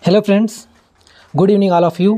Hello friends, good evening all of you.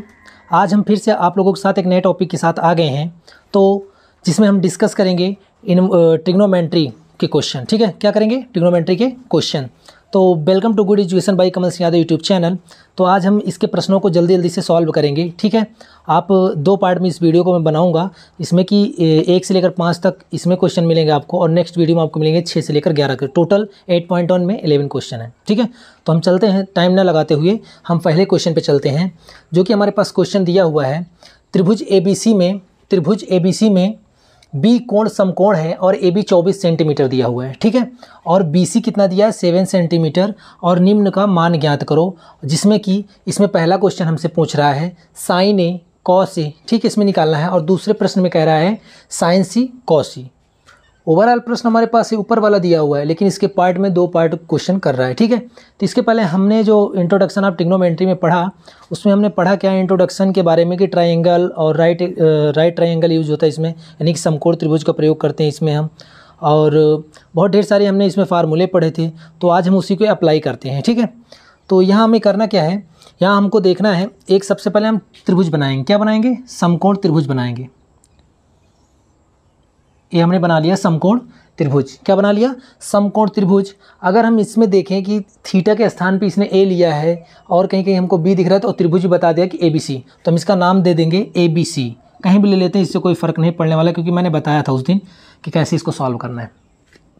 आज हम फिर से आप लोगों के साथ एक नए टॉपिक के साथ आ गए हैं, तो जिसमें हम डिस्कस करेंगे इन ट्रिग्नोमेट्री के क्वेश्चन। ठीक है, क्या करेंगे? ट्रिग्नोमेट्री के क्वेश्चन। तो welcome to good education by Kamal Singh Yadav YouTube channel. तो आज हम इसके प्रश्नों को जल्दी जल्दी से सॉल्व करेंगे। ठीक है, आप दो पार्ट में इस वीडियो को मैं बनाऊंगा, इसमें कि 1 से लेकर 5 तक इसमें क्वेश्चन मिलेंगे आपको, और नेक्स्ट वीडियो में आपको मिलेंगे 6 से लेकर 11 के। टोटल 8.1 में 11 क्वेश्चन है। ठीक है, तो हम चलते हैं, टाइम ना लगाते हुए हम पहले क्वेश्चन पे चलते हैं, जो कि हमारे पास क्वेश्चन दिया हुआ है। त्रिभुज ABC में बी कोण समकोण है और ए बी 24 सेंटीमीटर दिया हुआ है। ठीक है, और BC कितना दिया है? 7 सेंटीमीटर, और निम्न का मान ज्ञात करो, जिसमें कि इसमें पहला क्वेश्चन हमसे पूछ रहा है साइन ए कॉस ए। ठीक है, इसमें निकालना है, और दूसरे प्रश्न में कह रहा है साइन सी कॉस सी। ओवरऑल प्रश्न हमारे पास ऊपर वाला दिया हुआ है, लेकिन इसके पार्ट में 2 पार्ट क्वेश्चन कर रहा है। ठीक है, तो इसके पहले हमने जो इंट्रोडक्शन ऑफ ट्रिग्नोमेट्री में पढ़ा, उसमें हमने पढ़ा क्या इंट्रोडक्शन के बारे में कि ट्रायंगल और राइट ट्रायंगल यूज होता है इसमें, यानी कि समकोण त्रिभुज का प्रयोग करते हैं इसमें हम, और बहुत ढेर सारे हमने इसमें फार्मूले पढ़े थे। तो आज हम उसी को अप्लाई करते हैं। ठीक है, तो यहाँ हमें करना क्या है, यहाँ हमको देखना है, एक सबसे पहले हम त्रिभुज बनाएंगे। क्या बनाएंगे? समकोण त्रिभुज बनाएंगे। ये हमने बना लिया समकोण त्रिभुज। क्या बना लिया? समकोण त्रिभुज। अगर हम इसमें देखें कि थीटा के स्थान पे इसने ए लिया है और कहीं कहीं हमको बी दिख रहा है, तो त्रिभुज बता दिया कि ABC, तो हम इसका नाम दे देंगे ABC। कहीं भी ले लेते हैं, इससे कोई फ़र्क नहीं पड़ने वाला, क्योंकि मैंने बताया था उस दिन कि कैसे इसको सॉल्व करना है।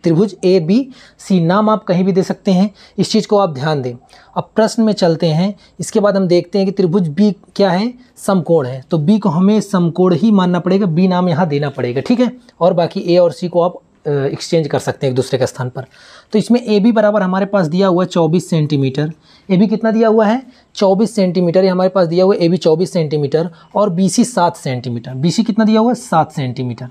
त्रिभुज ABC, नाम आप कहीं भी दे सकते हैं, इस चीज़ को आप ध्यान दें। अब प्रश्न में चलते हैं, इसके बाद हम देखते हैं कि त्रिभुज B क्या है? समकोण है, तो B को हमें समकोण ही मानना पड़ेगा, B नाम यहाँ देना पड़ेगा। ठीक है, और बाकी A और C को आप एक्सचेंज कर सकते हैं एक दूसरे के स्थान पर। तो इसमें AB बराबर हमारे पास दिया हुआ है 24 सेंटीमीटर। AB कितना दिया हुआ है? 24 सेंटीमीटर। ये हमारे पास दिया हुआ है AB 24 सेंटीमीटर, और BC 7 सेंटीमीटर। BC कितना दिया हुआ है? 7 सेंटीमीटर।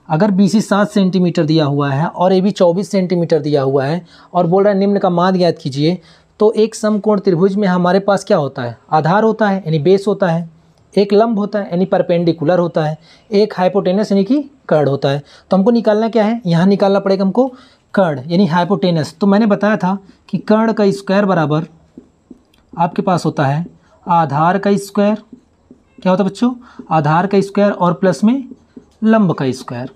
अगर BC 7 सेंटीमीटर दिया हुआ है और AB 24 सेंटीमीटर दिया हुआ है, और बोल रहा है निम्न का मान ज्ञात कीजिए, तो एक समकोण त्रिभुज में हमारे पास क्या होता है? आधार होता है, यानी बेस होता है, एक लंब होता है, यानी परपेंडिकुलर होता है, एक हाइपोटेनस यानी कि कर्ण होता है। तो हमको निकालना क्या है? यहाँ निकालना पड़ेगा हमको कर्ण, यानी हाइपोटेनस। तो मैंने बताया था कि कर्ण का स्क्वायर बराबर आपके पास होता है आधार का स्क्वायर। क्या होता है बच्चों? आधार का स्क्वायर और प्लस में लंब का स्क्वायर।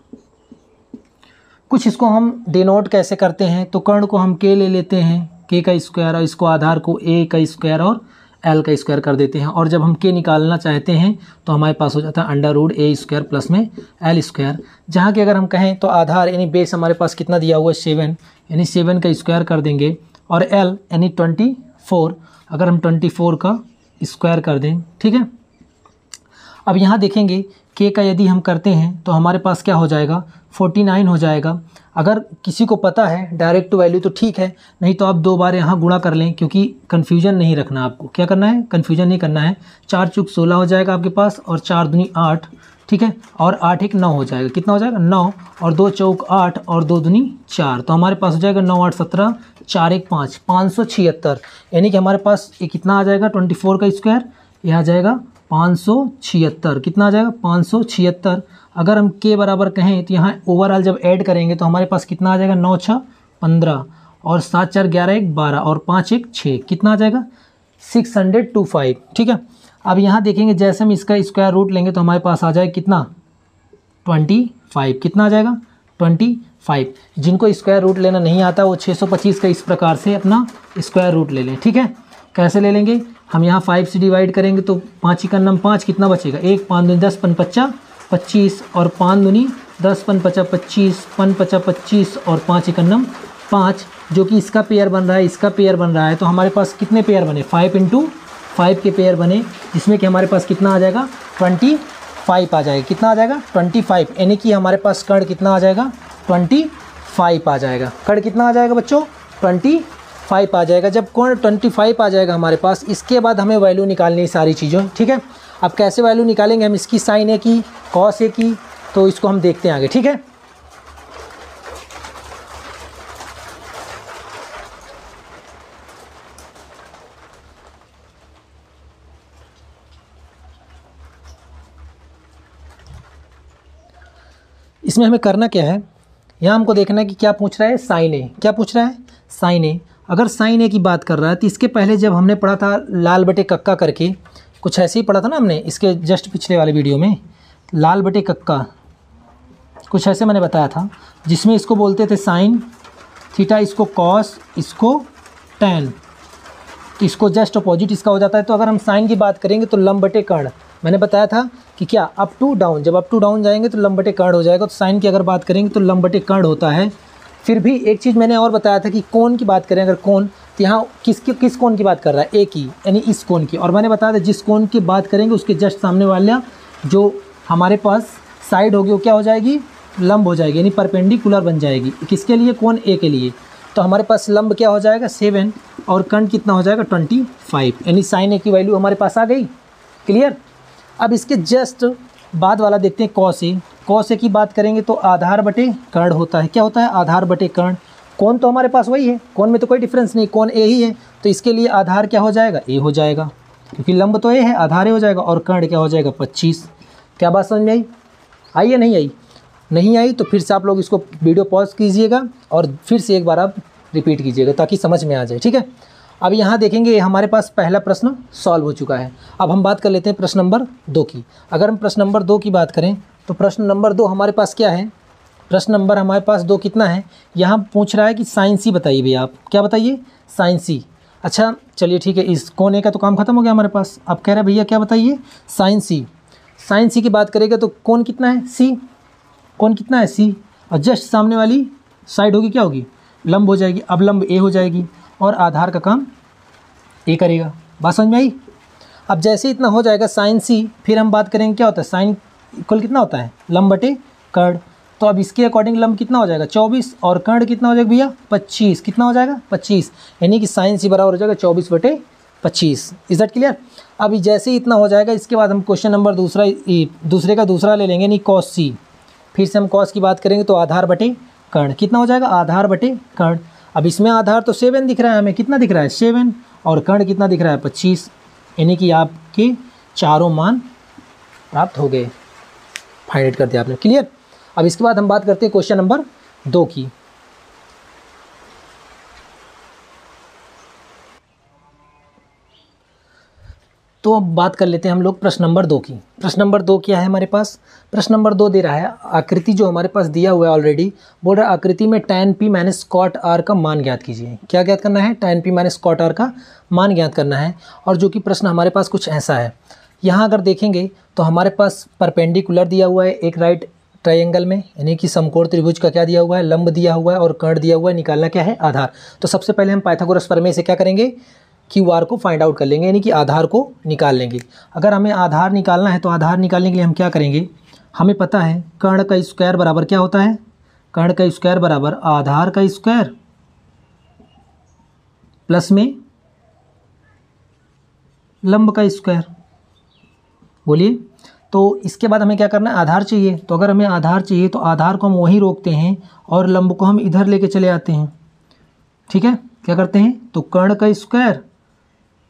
कुछ इसको हम डिनोट कैसे करते हैं, तो कर्ण को हम K ले लेते हैं, K का स्क्वायर, और इसको आधार को A का स्क्वायर और L का स्क्वायर कर देते हैं। और जब हम K निकालना चाहते हैं तो हमारे पास हो जाता है √A² प्लस में L²। जहाँ कि अगर हम कहें तो आधार यानी बेस हमारे पास कितना दिया हुआ है? 7, यानी 7 का स्क्वायर कर देंगे, और L यानी 24, अगर हम 24 का स्क्वायर कर दें। ठीक है, अब यहाँ देखेंगे K का यदि हम करते हैं तो हमारे पास क्या हो जाएगा? 49 हो जाएगा। अगर किसी को पता है डायरेक्ट वैल्यू तो ठीक है, नहीं तो आप 2 बार यहाँ गुणा कर लें, क्योंकि कन्फ्यूजन नहीं रखना आपको। क्या करना है? कन्फ्यूजन नहीं करना है। 4 चूक 16 हो जाएगा आपके पास, और 4 दूनी 8। ठीक है, और 8 एक 9 हो जाएगा। कितना हो जाएगा? 9, और 2 चौक 8, और 2 दूनी 4, तो हमारे पास हो जाएगा 9 8 17, 4 1 5, 576। यानी कि हमारे पास ये कितना आ जाएगा? 24 का स्क्वायर, यह आ जाएगा 576। कितना आ जाएगा? 576। अगर हम K बराबर कहें तो यहाँ ओवरऑल जब ऐड करेंगे तो हमारे पास कितना आ जाएगा? 9 6 15, और 7 4 11 1 12, और 5 1 6। कितना आ जाएगा? 625। ठीक है, अब यहाँ देखेंगे जैसे हम इसका स्क्वायर रूट लेंगे तो हमारे पास आ जाएगा कितना? 25। कितना आ जाएगा? 25। जिनको स्क्वायर रूट लेना नहीं आता वो 625 का इस प्रकार से अपना स्क्वायर रूट ले लें। ठीक है, कैसे ले लेंगे? हम यहाँ 5 से डिवाइड करेंगे तो 5 ही का नम 5, कितना बचेगा? 1 5 दूनी 10 5 55 25, और 5 दूनी 10 5 55 25, 5 55 25, और 5 एक नम 5, जो कि इसका पेयर बन रहा है, इसका पेयर बन रहा है। तो हमारे पास कितने पेयर बने? 5 × 5 के पेयर बने, जिसमें कि हमारे पास कितना आ जाएगा? 25 आ जाएगा। कितना आ जाएगा? 25, यानी कि हमारे पास कर्ण कितना आ जाएगा? 25 आ जाएगा। कर्ण कितना आ जाएगा बच्चों? 25 आ जाएगा। जब कर्ण 25 आ जाएगा हमारे पास, इसके बाद हमें वैल्यू निकालनी है सारी चीज़ों। ठीक है, अब कैसे वैल्यू निकालेंगे हम इसकी? साइन ए की, कॉस ए की, तो इसको हम देखते हैं आगे। ठीक है, इसमें हमें करना क्या है? यहाँ हमको देखना है कि क्या पूछ रहा है? साइन ए। क्या पूछ रहा है? साइन ए। अगर साइन ए की बात कर रहा है तो इसके पहले जब हमने पढ़ा था लाल बटे कक्का करके, कुछ ऐसे ही पढ़ा था ना हमने इसके जस्ट पिछले वाले वीडियो में, लाल बटे कक्का कुछ ऐसे मैंने बताया था, जिसमें इसको बोलते थे साइन थीटा, इसको कॉस, इसको टैन, तो इसको जस्ट अपोजिट इसका हो जाता है। तो अगर हम साइन की बात करेंगे तो लंब बटे कर्ण, मैंने बताया था कि क्या अप टू डाउन, जब अप टू डाउन जाएंगे तो लंब बटे कर्ण हो जाएगा। तो साइन की अगर बात करेंगे तो लंब बटे कर्ण होता है। फिर भी एक चीज़ मैंने और बताया था कि कोण की बात करें अगर कोण, तो यहाँ किस कोण की बात कर रहा है, ए की, यानी इस कोण की। और मैंने बताया था जिस कोण की बात करेंगे उसके जस्ट सामने वाला जो हमारे पास साइड होगी वो क्या हो जाएगी, लंब हो जाएगी, यानी परपेंडिकुलर बन जाएगी। किसके लिए, कोण ए के लिए। तो हमारे पास लंब क्या हो जाएगा 7 और कर्ण कितना हो जाएगा 25, यानी साइन ए की वैल्यू हमारे पास आ गई। क्लियर। अब इसके जस्ट बाद वाला देखते हैं कॉस ए। कॉस ए की बात करेंगे तो आधार बटे कर्ण होता है। क्या होता है, आधार बटे कर्ण। कोण तो हमारे पास वही है, कोण में तो कोई डिफरेंस नहीं, कोण ए ही है, तो इसके लिए आधार क्या हो जाएगा, ए हो जाएगा, क्योंकि लंब तो ए है, आधार ए हो जाएगा, और कर्ण क्या हो जाएगा 25। क्या बात समझ में आई? आई या नहीं आई? नहीं आई तो फिर से आप लोग इसको वीडियो पॉज कीजिएगा और फिर से एक बार आप रिपीट कीजिएगा ताकि समझ में आ जाए। ठीक है। अब यहाँ देखेंगे हमारे पास पहला प्रश्न सॉल्व हो चुका है। अब हम बात कर लेते हैं प्रश्न नंबर 2 की। अगर हम प्रश्न नंबर 2 की बात करें तो प्रश्न नंबर 2 हमारे पास क्या है, प्रश्न नंबर हमारे पास 2 कितना है, यहाँ पूछ रहा है कि साइन सी बताइए भैया आप। क्या बताइए, साइन सी। अच्छा चलिए ठीक है, इस कोण ए का तो काम खत्म हो गया हमारे पास। अब कह रहे हैं भैया क्या बताइए, साइन सी। साइन सी की बात करेंगे तो कोण कितना है, सी। कोण कितना है, सी। और जस्ट सामने वाली साइड होगी क्या होगी, लंब हो जाएगी। अब लंब ए हो जाएगी और आधार का काम ए करेगा। बात समझ में आई? अब जैसे इतना हो जाएगा साइन सी, फिर हम बात करेंगे क्या होता है, साइन इक्वल कितना होता है, लंब बटे कर्ण। तो अब इसके अकॉर्डिंग लंब कितना हो जाएगा 24 और कर्ण कितना हो जाएगा भैया 25। कितना हो जाएगा 25, यानी कि साइन सी बराबर हो जाएगा 24/25। Is that clear? अब जैसे ही इतना हो जाएगा इसके बाद हम क्वेश्चन नंबर दूसरे का दूसरा ले लेंगे, यानी कॉस सी। फिर से हम कॉस की बात करेंगे तो आधार बटे कर्ण कितना हो जाएगा, आधार बटे कर्ण। अब इसमें आधार तो 7 दिख रहा है हमें, कितना दिख रहा है 7, और कर्ण कितना दिख रहा है 25, यानी कि आपके चारों मान प्राप्त हो गए। फाइंड आउट कर दिया आपने। क्लियर। अब इसके बाद हम बात करते हैं क्वेश्चन नंबर 2 की। तो अब बात कर लेते हैं हम लोग प्रश्न नंबर 2 की। प्रश्न नंबर 2 क्या है हमारे पास, प्रश्न नंबर 2 दे रहा है आकृति जो हमारे पास दिया हुआ है ऑलरेडी, बोल रहा है आकृति में tan p minus cot r का मान ज्ञात कीजिए। क्या ज्ञात करना है, tan p minus cot r का मान ज्ञात करना है। और जो कि प्रश्न हमारे पास कुछ ऐसा है, यहाँ अगर देखेंगे तो हमारे पास परपेंडिकुलर दिया हुआ है एक राइट ट्रायंगल में, यानी कि समकोण त्रिभुज का क्या दिया हुआ है, लंब दिया हुआ है और कर्ण दिया हुआ है। निकालना क्या है, आधार। तो सबसे पहले हम पाइथागोरस प्रमेय से क्या करेंगे, QR को फाइंड आउट कर लेंगे, यानी कि आधार को निकाल लेंगे। अगर हमें आधार निकालना है तो आधार निकालने के लिए हम क्या करेंगे, हमें पता है कर्ण का स्क्वायर बराबर क्या होता है, कर्ण का स्क्वायर बराबर आधार का स्क्वायर प्लस में लंब का स्क्वायर। बोलिए। तो इसके बाद हमें क्या करना है, आधार चाहिए। तो अगर हमें आधार चाहिए तो आधार को हम वहीं रोकते हैं और लंब को हम इधर लेके चले आते हैं। ठीक है। क्या करते हैं, तो कर्ण का स्क्वायर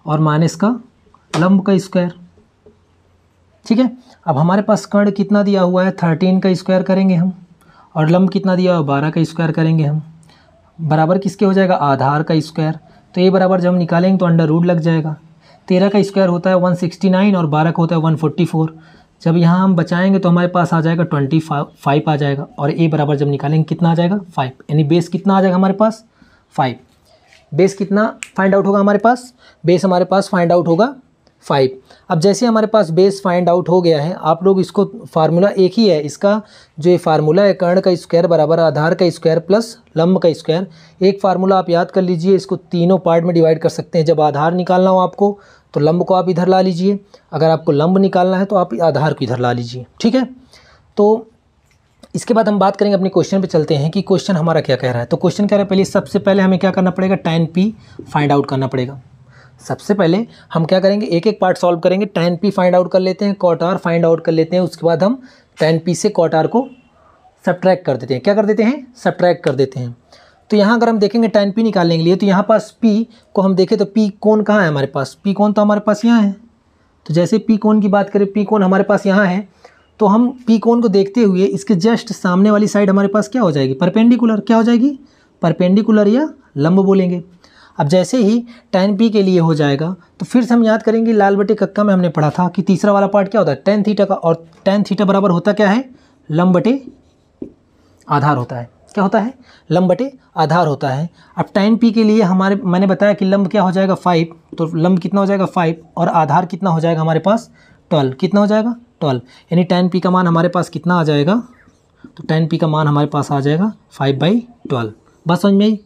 और माइनस का लंब का स्क्वायर। ठीक है। अब हमारे पास कर्ण कितना दिया हुआ है 13 का स्क्वायर करेंगे हम, और लंब कितना दिया हुआ है 12 का स्क्वायर करेंगे हम। बराबर किसके हो जाएगा, आधार का स्क्वायर। तो ये बराबर जब हम निकालेंगे तो अंडर रूट लग जाएगा। 13 का स्क्वायर होता है 169 और 12 का होता है 144। जब यहाँ हम बचाएंगे तो हमारे पास आ जाएगा 25 आ जाएगा, और ए बराबर जब निकालेंगे कितना आ जाएगा 5, यानी बेस कितना आ जाएगा हमारे पास 5। बेस कितना फाइंड आउट होगा हमारे पास, बेस हमारे पास फाइंड आउट होगा 5। अब जैसे हमारे पास बेस फाइंड आउट हो गया है, आप लोग इसको फार्मूला एक ही है इसका, जो ये फार्मूला है कर्ण का स्क्वायर बराबर आधार का स्क्वायर प्लस लंब का स्क्वायर। एक फार्मूला आप याद कर लीजिए, इसको तीनों पार्ट में डिवाइड कर सकते हैं। जब आधार निकालना हो आपको तो लंब को आप इधर ला लीजिए, अगर आपको लंब निकालना है तो आप आधार को इधर ला लीजिए। ठीक है। तो इसके बाद हम बात करेंगे अपने क्वेश्चन पे चलते हैं कि क्वेश्चन हमारा क्या कह रहा है। तो क्वेश्चन कह रहा है पहले सबसे पहले हमें क्या करना पड़ेगा, tan p फाइंड आउट करना पड़ेगा। सबसे पहले हम क्या करेंगे, एक एक पार्ट सॉल्व करेंगे। tan p फाइंड आउट कर लेते हैं, cot r फाइंड आउट कर लेते हैं, उसके बाद हम tan p से cot r को सब्ट्रैक्ट कर देते हैं। क्या कर देते हैं, सब्ट्रैक्ट कर देते हैं। तो यहाँ अगर हम देखेंगे tan p निकालने के लिए, तो यहाँ पास p को हम देखें तो p कोण कहाँ है हमारे पास, p कोण तो हमारे पास यहाँ है। तो जैसे p कोण की बात करें, p कोण हमारे पास यहाँ है, तो हम पी कोण को देखते हुए इसके जस्ट सामने वाली साइड हमारे पास क्या हो जाएगी, परपेंडिकुलर। क्या हो जाएगी, परपेंडिकुलर या लंब बोलेंगे। अब जैसे ही tan p के लिए हो जाएगा तो फिर से हम याद करेंगे लाल बटे कक्का में हमने पढ़ा था कि तीसरा वाला पार्ट क्या होता है tan थीटा का, और tan थीटा बराबर होता क्या है, लंब बटे आधार होता है। क्या होता है, लंब बटे आधार होता है। अब tan p के लिए हमारे मैंने बताया कि लंब क्या हो जाएगा 5, तो लंब कितना हो जाएगा 5 और आधार कितना हो जाएगा हमारे पास 12, कितना हो जाएगा 12, यानी tan p का मान हमारे पास कितना आ जाएगा, तो tan p का मान हमारे पास आ जाएगा 5/12। बस समझ में आई।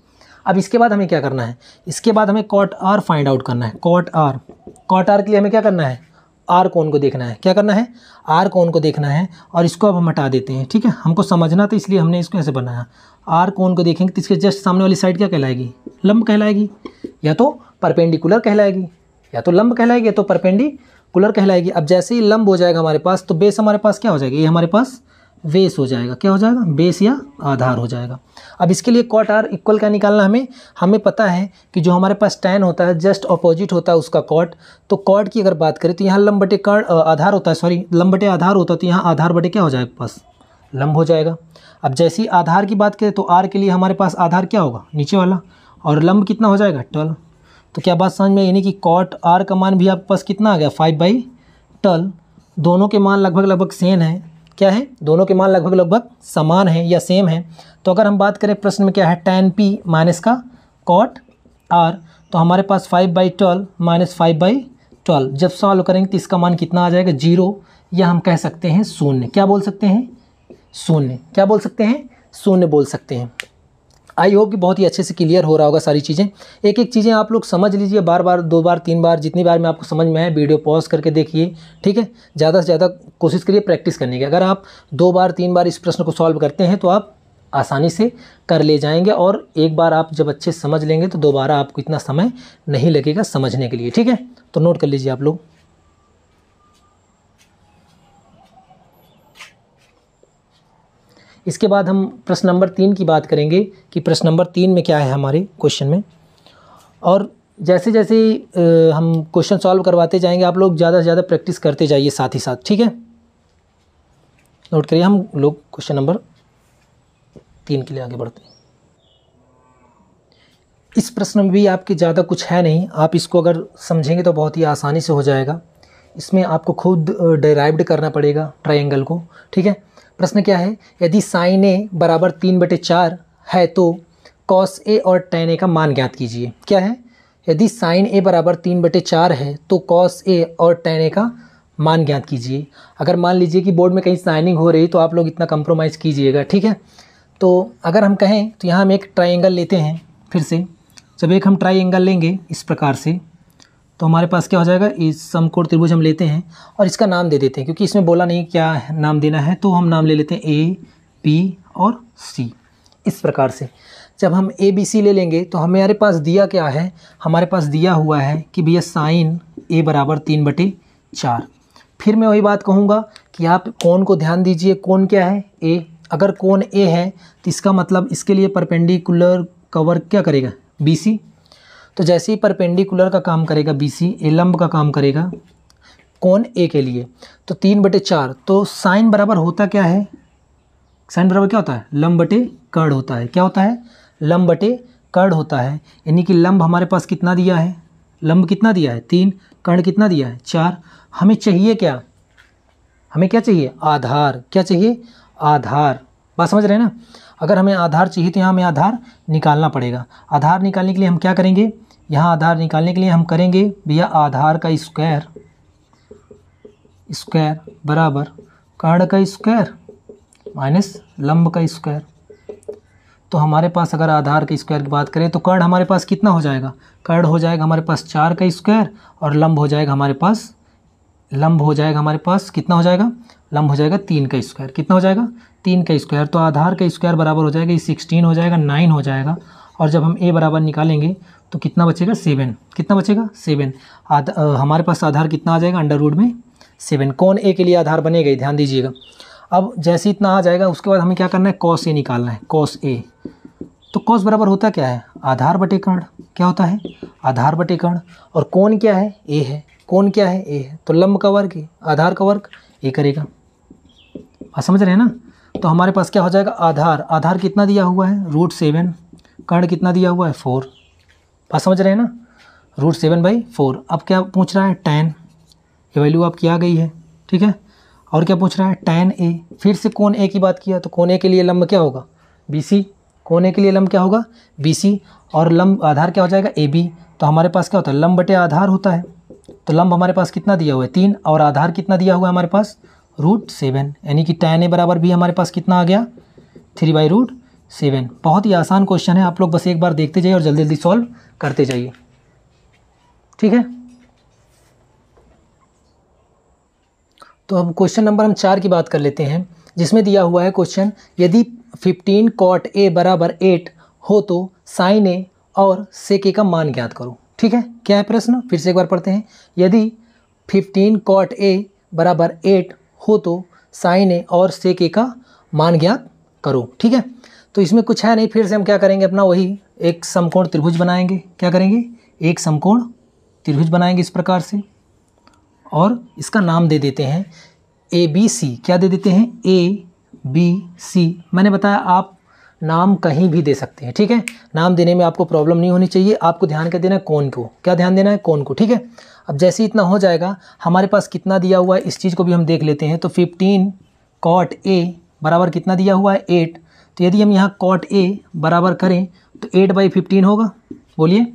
अब इसके बाद हमें क्या करना है, इसके बाद हमें cot r फाइंड आउट करना है। cot r के लिए हमें क्या करना है, आर कोण को देखना है। क्या करना है, आर कोण को देखना है, और इसको अब हम हटा देते हैं। ठीक है, हमको समझना तो इसलिए हमने इसको ऐसे बनाया। आर कोण को देखेंगे तो इसके जस्ट सामने वाली साइड क्या कहलाएगी, लंब कहलाएगी, या तो परपेंडिकुलर कहलाएगी, या तो लंब कहलाएगी, या तो परपेंडिकुलर कहलाएगी। अब जैसे ही लंब हो जाएगा हमारे पास तो बेस हमारे पास क्या हो जाएगा, ये हमारे पास बेस हो जाएगा। क्या हो जाएगा, बेस या आधार हो जाएगा। अब इसके लिए cot r इक्वल क्या निकालना हमें पता है कि जो हमारे पास tan होता है जस्ट अपोजिट होता है उसका cot। तो cot की अगर बात करें तो यहाँ लंब बटे आधार होता है, सॉरी लंब बटे आधार होता है, तो यहाँ आधार बटे क्या हो जाएगा पास, लंब हो जाएगा। अब जैसे ही आधार की बात करें तो r के लिए हमारे पास आधार क्या होगा, नीचे वाला, और लंब कितना हो जाएगा 12। तो क्या बात समझ में, यानी कि cot r का मान भी आपके पास कितना आ गया 5/12। दोनों के मान लगभग सेम है। क्या है, दोनों के मान लगभग समान है या सेम है। तो अगर हम बात करें प्रश्न में क्या है, tan p माइनस का cot r, तो हमारे पास 5/12 माइनस 5/12 जब सॉल्व करेंगे तो इसका मान कितना आ जाएगा 0, या हम कह सकते हैं 0। क्या बोल सकते हैं, 0। क्या बोल सकते हैं, 0 बोल सकते हैं। आई होप कि बहुत ही अच्छे से क्लियर हो रहा होगा सारी चीज़ें। एक एक चीज़ें आप लोग समझ लीजिए, बार बार 2 बार 3 बार जितनी बार में आपको समझ में आए वीडियो पॉज करके देखिए। ठीक है, ज़्यादा से ज़्यादा कोशिश करिए प्रैक्टिस करने की। अगर आप 2 बार 3 बार इस प्रश्न को सॉल्व करते हैं तो आप आसानी से कर ले जाएंगे, और एक बार आप जब अच्छे से समझ लेंगे तो दोबारा आपको इतना समय नहीं लगेगा समझने के लिए। ठीक है, तो नोट कर लीजिए आप लोग। इसके बाद हम प्रश्न नंबर 3 की बात करेंगे कि प्रश्न नंबर 3 में क्या है हमारे क्वेश्चन में। और जैसे जैसे हम क्वेश्चन सॉल्व करवाते जाएंगे आप लोग ज़्यादा से ज़्यादा प्रैक्टिस करते जाइए साथ ही साथ। ठीक है, नोट करिए। हम लोग क्वेश्चन नंबर 3 के लिए आगे बढ़ते हैं। इस प्रश्न में भी आपके ज़्यादा कुछ है नहीं, आप इसको अगर समझेंगे तो बहुत ही आसानी से हो जाएगा। इसमें आपको खुद डेराइव्ड करना पड़ेगा ट्रायंगल को। ठीक है, प्रश्न क्या है, यदि sin a बराबर 3/4 है तो cos a और tan a का मान ज्ञात कीजिए। क्या है, यदि sin a बराबर 3/4 है तो cos a और tan a का मान ज्ञात कीजिए। अगर मान लीजिए कि बोर्ड में कहीं साइनिंग हो रही तो आप लोग इतना कंप्रोमाइज़ कीजिएगा। ठीक है, तो अगर हम कहें तो यहाँ हम एक ट्रायंगल लेते हैं। फिर से जब एक हम ट्रायंगल लेंगे इस प्रकार से तो हमारे पास क्या हो जाएगा, इस समकोण त्रिभुज हम लेते हैं और इसका नाम दे देते हैं, क्योंकि इसमें बोला नहीं क्या नाम देना है, तो हम नाम ले लेते हैं A, B और C। इस प्रकार से जब हम A, B, C ले लेंगे तो हमारे पास दिया क्या है, हमारे पास दिया हुआ है कि भैया sin A बराबर 3/4। फिर मैं वही बात कहूँगा कि आप कोण को ध्यान दीजिए। कोण क्या है, A। अगर कोण A है तो इसका मतलब इसके लिए परपेंडिकुलर का वर्ग क्या करेगा, BC। तो जैसे ही परपेंडिकुलर का काम करेगा BC, ए लंब का काम करेगा कोण A के लिए, तो 3/4। तो साइन बराबर होता क्या है, साइन बराबर क्या होता है, लंब बटे कर्ण होता है। क्या होता है, लंब बटे कर्ण होता है। यानी कि लंब हमारे पास कितना दिया है, लंब कितना दिया है 3, कर्ण कितना दिया है 4। हमें चाहिए क्या, हमें क्या चाहिए, आधार। क्या चाहिए, आधार। बात समझ रहे हैं ना। अगर हमें आधार चाहिए तो यहाँ हमें आधार निकालना पड़ेगा। आधार निकालने के लिए हम क्या करेंगे, यहाँ आधार निकालने के लिए हम करेंगे भैया आधार का स्क्वायर बराबर कर्ण का स्क्वायर माइनस लंब का स्क्वायर। तो हमारे पास अगर आधार के स्क्वायर की बात करें तो कर्ण हमारे पास कितना हो जाएगा, कर्ण हो जाएगा हमारे पास 4 का स्क्वायर, और लंब हो जाएगा हमारे पास, कितना हो जाएगा, लंब हो जाएगा 3 का स्क्वायर। कितना हो जाएगा, 3 का स्क्वायर। तो आधार का स्क्वायर बराबर हो जाएगा 16 हो जाएगा, 9 हो जाएगा। और जब हम a बराबर निकालेंगे तो कितना बचेगा, 7। कितना बचेगा, 7। हमारे पास आधार कितना आ जाएगा, अंडर रूट में 7। कोण A के लिए आधार बनेगा, ध्यान दीजिएगा। अब जैसे इतना आ जाएगा उसके बाद हमें क्या करना है, cos A निकालना है, cos A। तो cos बराबर होता क्या है, आधार बटे कर्ण। क्या होता है, आधार बटे कर्ण। और कोण क्या है, A है। कोण क्या है, A है। तो लंब का वर्ग है, आधार का वर्ग A करेगा। आप समझ रहे हैं ना। तो हमारे पास क्या हो जाएगा, आधार कितना दिया हुआ है, √7। कर्ण कितना दिया हुआ है, 4। बात समझ रहे हैं ना। √7/4। अब क्या पूछ रहा है, tan, ये वैल्यू आपकी आ गई है, ठीक है। और क्या पूछ रहा है, tan A। फिर से कोण A की बात किया, तो कोण A के लिए लंब क्या होगा, BC। कोण A के लिए लंब क्या होगा, BC। और लंब आधार क्या हो जाएगा, AB। तो हमारे पास क्या होता है, लंब बटे आधार होता है। तो लंब हमारे पास कितना दिया हुआ है, 3, और आधार कितना दिया हुआ है हमारे पास, √7, यानी कि tan A बराबर भी हमारे पास कितना आ गया, 3/√7। बहुत ही आसान क्वेश्चन है, आप लोग बस एक बार देखते जाइए और जल्दी जल्दी सॉल्व करते जाइए, ठीक है। तो अब क्वेश्चन नंबर हम 4 की बात कर लेते हैं, जिसमें दिया हुआ है क्वेश्चन, यदि 15 cot A बराबर 8 हो तो sin A और sec A का मान ज्ञात करो, ठीक है। क्या है प्रश्न, फिर से एक बार पढ़ते हैं। यदि 15 cot A बराबर 8 हो तो sin A और sec A का मान ज्ञात करो, ठीक है। तो इसमें कुछ है नहीं, फिर से हम क्या करेंगे, अपना वही एक समकोण त्रिभुज बनाएंगे। क्या करेंगे, एक समकोण त्रिभुज बनाएंगे इस प्रकार से, और इसका नाम दे देते हैं ABC। क्या दे देते हैं, ABC। मैंने बताया आप नाम कहीं भी दे सकते हैं, ठीक है। नाम देने में आपको प्रॉब्लम नहीं होनी चाहिए, आपको ध्यान क्या देना है, कोण को। क्या ध्यान देना है, कोण को, ठीक है। अब जैसे इतना हो जाएगा, हमारे पास कितना दिया हुआ है, इस चीज़ को भी हम देख लेते हैं। तो 15 cot A बराबर कितना दिया हुआ है, 8। तो यदि हम यहाँ cot A बराबर करें तो 8/15 होगा, बोलिए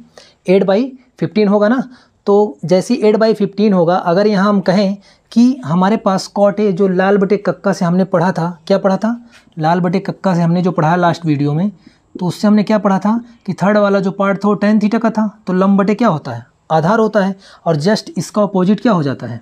8/15 होगा ना। तो जैसे 8/15 होगा, अगर यहाँ हम कहें कि हमारे पास cot A जो लाल बटे कक्का से हमने पढ़ा था, क्या पढ़ा था, लाल बटे कक्का से हमने जो पढ़ा लास्ट वीडियो में, तो उससे हमने क्या पढ़ा था कि थर्ड वाला जो पार्ट था वो tan थीटा का था। तो लंब बटे क्या होता है, आधार होता है, और जस्ट इसका अपोजिट क्या हो जाता है,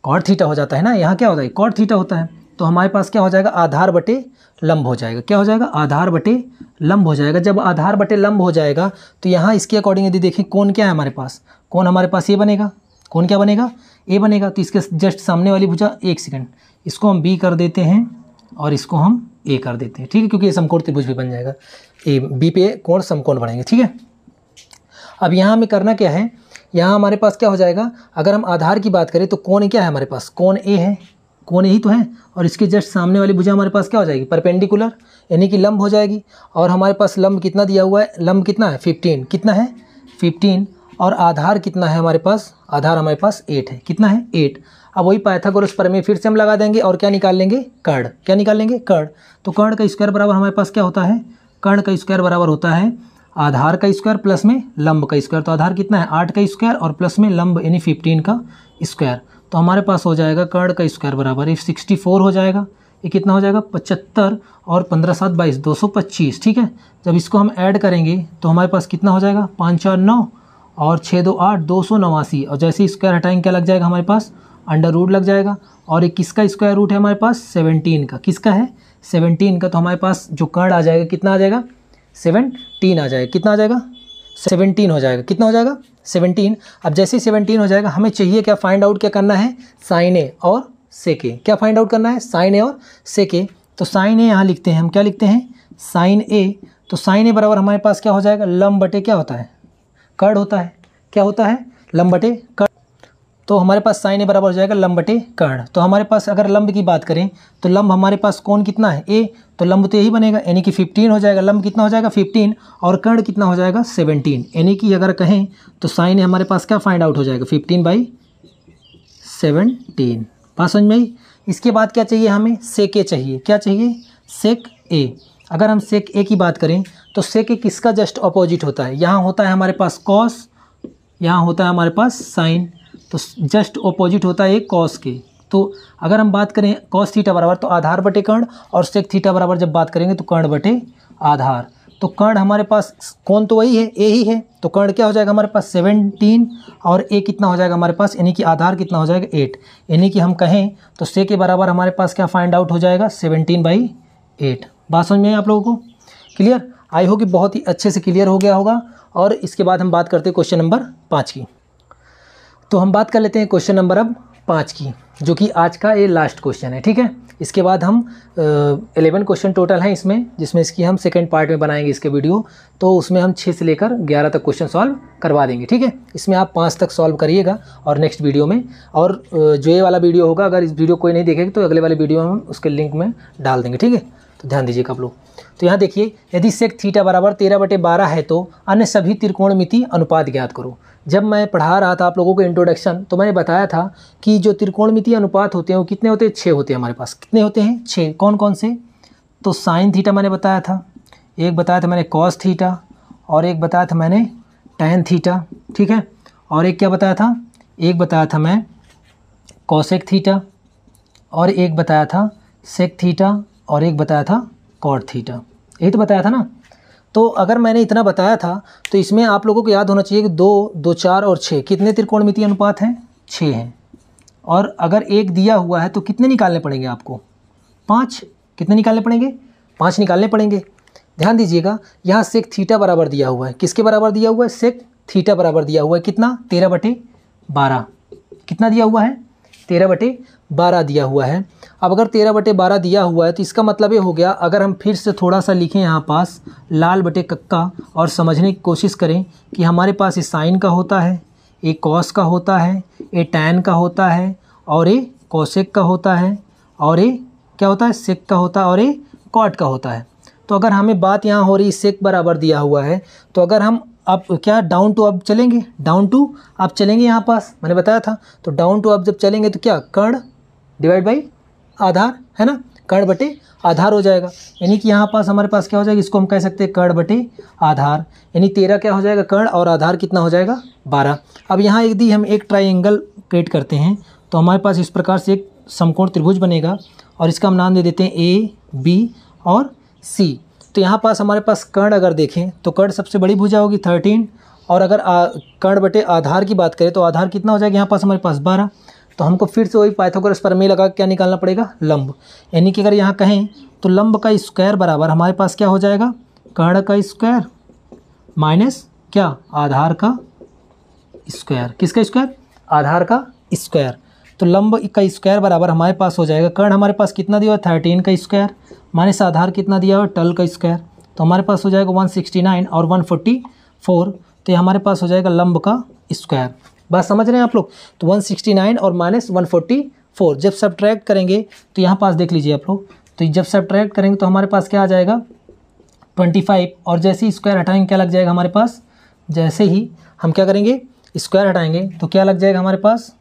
cot थीटा हो जाता है ना। यहाँ क्या होता है, cot थीटा होता है। तो हमारे पास क्या हो जाएगा, आधार बटे लंब हो जाएगा। क्या हो जाएगा, आधार बटे लंब हो जाएगा। जब आधार बटे लंब हो जाएगा तो यहाँ इसके अकॉर्डिंग यदि देखें, कोण क्या है हमारे पास, कोण हमारे पास ये बनेगा, कोण क्या बनेगा, ए बनेगा। तो इसके जस्ट सामने वाली भुजा, एक सेकंड, इसको हम बी कर देते हैं और इसको हम ए कर देते हैं, ठीक है, क्योंकि ये समकोण त्रिभुज भी बन जाएगा। ए बी पे कोण समकोण बनेंगे, ठीक है। अब यहाँ हमें करना क्या है, यहाँ हमारे पास क्या हो जाएगा, अगर हम आधार की बात करें तो कोण क्या है हमारे पास, कोण ए है, कोण ही तो है। और इसके जस्ट सामने वाली भुजा हमारे पास क्या हो जाएगी, परपेंडिकुलर, यानी कि लंब हो जाएगी। और हमारे पास लंब कितना दिया हुआ है, लंब कितना है 15, कितना है 15। और आधार कितना है हमारे पास, आधार हमारे पास 8 है, कितना है 8। अब वही पाइथागोरस प्रमेय फिर से हम लगा देंगे, और क्या निकाल लेंगे, कर्ण। क्या निकाल लेंगे, कर्ण। तो कर्ण का स्क्वायर बराबर हमारे पास क्या होता है, कर्ण का स्क्वायर बराबर होता है आधार का स्क्वायर प्लस में लंब का स्क्वायर। तो आधार कितना है 8 का स्क्वायर, और प्लस में लंब यानी 15 का स्क्वायर। तो हमारे पास हो जाएगा कर्ण का स्क्वायर बराबर ये 64 हो जाएगा। ये कितना हो जाएगा, 75, और 15 7 22, 225, ठीक है। जब इसको हम ऐड करेंगे तो हमारे पास कितना हो जाएगा, 5 4 9, और 6 2 8, 289। और जैसे स्क्वायर हटाएंगे क्या लग जाएगा हमारे पास, अंडर रूट लग जाएगा। और एक किसका स्क्वायर रूट है हमारे पास, 17 का। किसका है, 17 का। तो हमारे पास जो कर्ण आ जाएगा कितना आ जाएगा, 17 आ जाएगा। कितना आ जाएगा, 17 हो जाएगा। कितना हो जाएगा, 17। अब जैसे 17 हो जाएगा, हमें चाहिए क्या, फाइंड आउट क्या करना है, साइन ए और सेक ए। क्या फाइंड आउट करना है, साइन ए और सेक ए। तो साइन ए यहाँ लिखते हैं हम, क्या लिखते हैं, साइन ए। तो साइन ए बराबर हमारे पास क्या हो जाएगा, लंब बटे क्या होता है, कर्ण होता है। क्या होता है, लंब बटे कर्ण। तो हमारे पास साइन ए बराबर हो जाएगा लंब बटे कर्ण। तो हमारे पास अगर लंब की बात करें तो लंब हमारे पास कौन कितना है, ए। तो लंब तो यही बनेगा, यानी कि 15 हो जाएगा। लंब कितना हो जाएगा 15, और कर्ण कितना हो जाएगा 17। यानी कि अगर कहें तो साइन ए हमारे पास क्या फाइंड आउट हो जाएगा, 15/17। बात समझ में आई। इसके बाद क्या चाहिए हमें, सेक ए चाहिए। क्या चाहिए, सेक ए। अगर हम सेक ए की बात करें तो सेक ए किसका जस्ट अपोजिट होता है, यहाँ होता है हमारे पास कॉस, यहाँ होता है हमारे पास साइन। तो जस्ट अपोजिट होता है कॉस के। तो अगर हम बात करें कॉस थीटा बराबर तो आधार बटे कर्ण, और सेक थीटा बराबर जब बात करेंगे तो कर्ण बटे आधार। तो कर्ण हमारे पास कौन तो वही है, ए ही है। तो कर्ण क्या हो जाएगा हमारे पास 17, और ए कितना हो जाएगा हमारे पास, यानी कि आधार कितना हो जाएगा 8। यानी कि हम कहें तो सेक के बराबर हमारे पास क्या फाइंड आउट हो जाएगा, 17/8। बात समझ में आई आप लोगों को, क्लियर। आई हो कि बहुत ही अच्छे से क्लियर हो गया होगा। और इसके बाद हम बात करते हैं क्वेश्चन नंबर 5 की। तो हम बात कर लेते हैं क्वेश्चन नंबर अब 5 की, जो कि आज का ये लास्ट क्वेश्चन है, ठीक है। इसके बाद हम 11 क्वेश्चन टोटल हैं इसमें, जिसमें इसकी हम सेकंड पार्ट में बनाएंगे इसके वीडियो। तो उसमें हम 6 से लेकर 11 तक क्वेश्चन सॉल्व करवा देंगे, ठीक है। इसमें आप 5 तक सॉल्व करिएगा और नेक्स्ट वीडियो में। और जो ये वाला वीडियो होगा, अगर इस वीडियो कोई नहीं देखेगा तो अगले वाले वीडियो में हम उसके लिंक में डाल देंगे, ठीक है। तो ध्यान दीजिएगा आप लोग। तो यहाँ देखिए, यदि सेक थीटा बराबर 13/12 है तो अन्य सभी त्रिकोणमिति अनुपात ज्ञात करो। जब मैं पढ़ा रहा था आप लोगों को इंट्रोडक्शन, तो मैंने बताया था कि जो त्रिकोणमिति अनुपात होते हैं वो कितने होते हैं, 6 होते हैं हमारे पास। कितने होते हैं, 6। कौन कौन से, तो साइन थीटा मैंने बताया था, एक बताया था मैंने कॉस थीटा, और एक बताया था मैंने टैन थीटा, ठीक है, और एक क्या बताया था, एक बताया था मैं कॉसेक थीटा, और एक बताया था सेक थीटा, और एक बताया था कॉट थीटा। यही तो बताया था ना। तो अगर मैंने इतना बताया था तो इसमें आप लोगों को याद होना चाहिए कि 2, 2, 4 और 6 कितने त्रिकोणमितीय अनुपात हैं, 6 हैं। और अगर एक दिया हुआ है तो कितने निकालने पड़ेंगे आपको, 5। कितने निकालने पड़ेंगे, 5 निकालने पड़ेंगे। ध्यान दीजिएगा, यहाँ सेक थीटा बराबर दिया हुआ है, किसके बराबर दिया हुआ है, सेक थीटा बराबर दिया हुआ है, कितना, 13/12। कितना दिया हुआ है, 13/12 दिया हुआ है। अब अगर 13/12 दिया हुआ है तो इसका मतलब ये हो गया, अगर हम फिर से थोड़ा सा लिखें यहाँ पास लाल बटे कक्का और समझने की कोशिश करें कि हमारे पास ये साइन का होता है, एक कॉस का होता है, ये टैन का होता है, और ये कोसेक का होता है, और ये क्या होता है, सेक का होता है, और ये कॉट का होता है। तो अगर हमें बात यहाँ हो रही सेक बराबर दिया हुआ है, तो अगर हम अब क्या डाउन टू अब चलेंगे, डाउन टू अब चलेंगे यहाँ पास, मैंने बताया था। तो डाउन टू अब जब चलेंगे तो क्या, कर्ण डिवाइड बाई आधार, है ना, कर्ण बटे आधार हो जाएगा। यानी कि यहाँ पास हमारे पास क्या हो जाएगा, इसको हम कह सकते हैं कर्ण बटे आधार, यानी 13 क्या हो जाएगा कर्ण, और आधार कितना हो जाएगा, 12। अब यहाँ यदि हम एक ट्राइंगल क्रिएट करते हैं तो हमारे पास इस प्रकार से एक समकोण त्रिभुज बनेगा, और इसका हम नाम दे देते हैं A, B और C। तो यहाँ पास हमारे पास कर्ण अगर देखें तो कर्ण सबसे बड़ी भुजा होगी 13, और अगर कर्ण बटे आधार की बात करें तो आधार कितना हो जाएगा यहाँ पास हमारे पास 12। तो हमको फिर से वही पाइथागोरस प्रमेय लगा क्या निकालना पड़ेगा, लंब। यानी कि अगर यहाँ कहें तो लंब का स्क्वायर बराबर हमारे पास क्या हो जाएगा, कर्ण का स्क्वायर माइनस क्या, आधार का स्क्वायर। किसका स्क्वायर, आधार का स्क्वायर। तो लंब का स्क्वायर बराबर हमारे पास हो जाएगा, कर्ण हमारे पास कितना दिया हुआ है, 13 का स्क्वायर, माइनस आधार कितना दिया हुआ है, 12 का स्क्वायर। तो हमारे पास हो जाएगा 169 और 144। तो ये हमारे पास हो जाएगा लंब का स्क्वायर। बात समझ रहे हैं आप लोग। तो 169 और माइनस 144 जब सब्ट्रैक्ट करेंगे तो यहाँ पास देख लीजिए आप लोग, तो जब सब्ट्रैक्ट करेंगे तो हमारे पास क्या आ जाएगा 25, और जैसे ही स्क्वायर हटाएंगे क्या लग जाएगा हमारे पास, जैसे ही हम क्या करेंगे स्क्वायर हटाएंगे तो क्या लग जाएगा हमारे पास,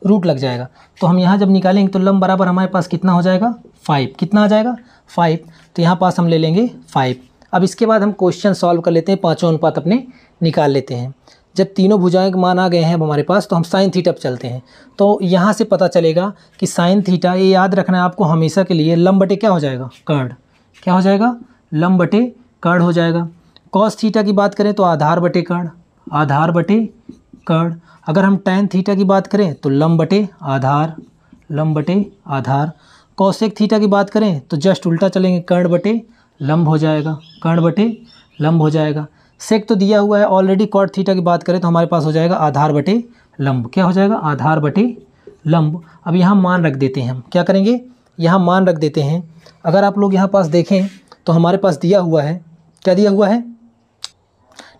रूट लग जाएगा। तो हम यहाँ जब निकालेंगे तो लंब बराबर हमारे पास कितना हो जाएगा, 5। कितना आ जाएगा, 5। तो यहाँ पास हम ले लेंगे 5। अब इसके बाद हम क्वेश्चन सॉल्व कर लेते हैं, पाँचों अनुपात अपने निकाल लेते हैं। जब तीनों भुजाएं के मान आ गए हैं अब हमारे पास, तो हम साइन थीटा पर चलते हैं। तो यहाँ से पता चलेगा कि साइन थीटा, ये याद रखना है आपको हमेशा के लिए, लंब बटे क्या हो जाएगा, कर्ण। क्या हो जाएगा, लंब बटे कर्ण हो जाएगा। कॉस थीटा की बात करें तो आधार बटे कर्ण, आधार बटे कर्ण। अगर हम टैन थीटा की बात करें तो लंब बटे आधार, लंब बटे आधार। कॉसेक थीटा की बात करें तो जस्ट उल्टा चलेंगे, कर्ण बटे लंब हो जाएगा, कर्ण बटे लंब हो जाएगा। सेक तो दिया हुआ है ऑलरेडी। कॉट थीटा की बात करें तो हमारे पास हो जाएगा आधार बटे लंब। क्या हो जाएगा, आधार बटे लंब। अब यहाँ मान रख देते हैं, हम क्या करेंगे, यहाँ मान रख देते हैं। अगर आप लोग यहाँ पास देखें तो हमारे पास दिया हुआ है, क्या दिया हुआ है,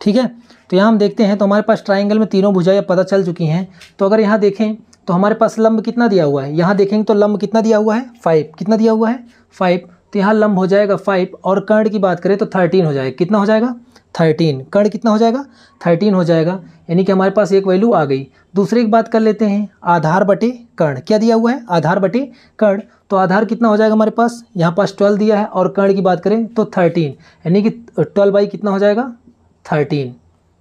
ठीक है। तो यहाँ हम देखते हैं तो हमारे पास ट्राइंगल में तीनों भुजाएं पता चल चुकी हैं। तो अगर यहाँ देखें तो हमारे पास लंब कितना दिया हुआ है, यहाँ देखेंगे तो लंब कितना दिया हुआ है, 5। कितना दिया हुआ है, 5। तो यहाँ लंब हो जाएगा 5, और कर्ण की बात करें तो 13 हो जाएगा। कितना हो जाएगा, 13। कर्ण कितना हो जाएगा, 13 हो जाएगा। यानी कि हमारे पास एक वैल्यू आ गई। दूसरी एक बात कर लेते हैं, आधार बटे कर्ण। क्या दिया हुआ है, आधार बटे कर्ण। तो आधार कितना हो जाएगा हमारे पास, यहाँ पास 12 दिया है, और कर्ण की बात करें तो 13, यानी कि 12 बाई कितना हो जाएगा, 13।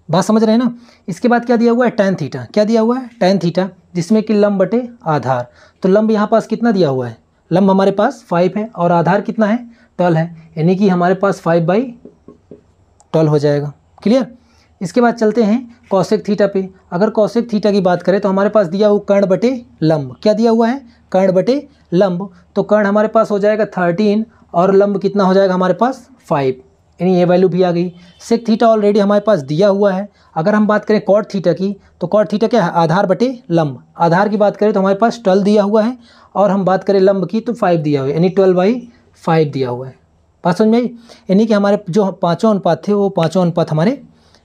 बात समझ रहे हैं ना। इसके बाद क्या दिया हुआ है, टैन थीटा। क्या दिया हुआ है, टैन थीटा, जिसमें कि लंब बटे आधार। तो लंब यहाँ पास कितना दिया हुआ है, लंब हमारे पास 5 है, और आधार कितना है, 12 है, यानी कि हमारे पास 5/12 हो जाएगा। क्लियर। इसके बाद चलते हैं कॉसेक थीटा पे। अगर कॉसेक थीटा की बात करें तो हमारे पास दिया हुआ कर्ण बटे लंब। क्या दिया हुआ है, कर्ण बटे लंब। तो कर्ण हमारे पास हो जाएगा 13, और लंब कितना हो जाएगा हमारे पास 5, यानी ये वैल्यू भी आ गई। सेक थीटा ऑलरेडी हमारे पास दिया हुआ है। अगर हम बात करें कॉट थीटा की तो कॉट थीटा क्या है, आधार बटे लंब। आधार की बात करें तो हमारे पास 12 दिया हुआ है, और हम बात करें लंब की तो 5 दिया हुआ है, यानी 12/5 दिया हुआ है। बात समझ में आई। यानी कि हमारे जो पाँचों अनुपात थे वो पाँचों अनुपात हमारे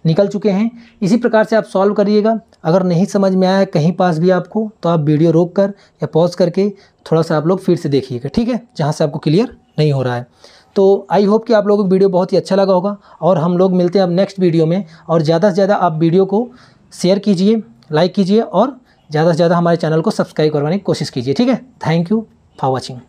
निकल चुके हैं। इसी प्रकार से आप सॉल्व करिएगा। अगर नहीं समझ में आया कहीं पास भी आपको, तो आप वीडियो रोक कर या पॉज करके थोड़ा सा आप लोग फिर से देखिएगा, ठीक है, जहाँ से आपको क्लियर नहीं हो रहा है। तो आई होप कि आप लोगों को वीडियो बहुत ही अच्छा लगा होगा, और हम लोग मिलते हैं अब नेक्स्ट वीडियो में। और ज़्यादा से ज़्यादा आप वीडियो को शेयर कीजिए, लाइक कीजिए, और ज़्यादा से ज़्यादा हमारे चैनल को सब्सक्राइब करवाने की कोशिश कीजिए। ठीक है, थैंक यू फॉर वॉचिंग।